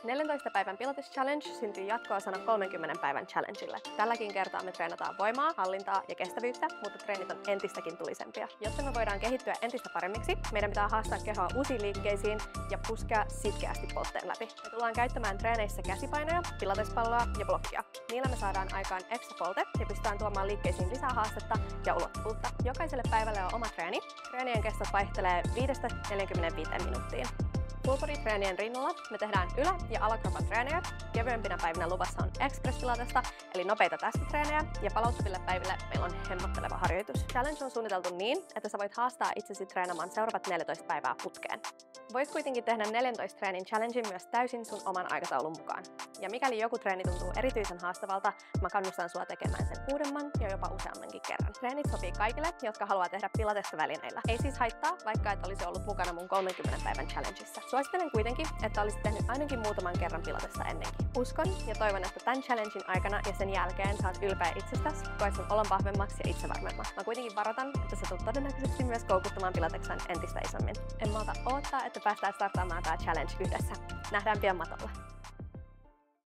14 päivän Pilates Challenge syntyy jatko-osana 30 päivän challengelle. Tälläkin kertaa me treenataan voimaa, hallintaa ja kestävyyttä, mutta treenit on entistäkin tulisempia. Jotta me voidaan kehittyä entistä paremmiksi, meidän pitää haastaa kehoa uusiin liikkeisiin ja puskea sitkeästi poltteen läpi. Me tullaan käyttämään treeneissä käsipainoja, pilatespalloa ja blokkia. Niillä me saadaan aikaan extra polte ja pystytään tuomaan liikkeisiin lisää haastetta ja ulottuvuutta. Jokaiselle päivälle on oma treeni. Treenien kestot vaihtelee 5-45 minuuttiin. Full body treenien rinnalla me tehdään ylä- ja alakropan treenejä. Kevyempinä päivinä luvassa on express pilatesta, eli nopeita täsmätreenejä, ja palauttaville päiville meillä on hemmotteleva harjoitus. Challenge on suunniteltu niin, että sä voit haastaa itsesi treenaamaan seuraavat 14 päivää putkeen. Voit kuitenkin tehdä 14 treenin challengein myös täysin sun oman aikataulun mukaan. Ja mikäli joku treeni tuntuu erityisen haastavalta, mä kannustan sua tekemään sen uudemman ja jopa useammankin kerran. Treenit sopii kaikille, jotka haluaa tehdä pilatesta välineillä. Ei siis haittaa, vaikka et olisi ollut mukana mun 30 päivän challengeissa. Suosittelen kuitenkin, että olisit tehnyt ainakin muutaman kerran pilatesta ennenkin. Uskon ja toivon, että tämän challengein aikana ja sen jälkeen saat ylpeä itsestäsi, koet sun olon vahvemmaksi ja itsevarmemmaksi. Mä kuitenkin varoitan, että sä tulet todennäköisesti myös koukuttamaan pilateksen entistä isommin. En malta odottaa, että päästään startaamaan tää challenge yhdessä. Nähdään pian matolla.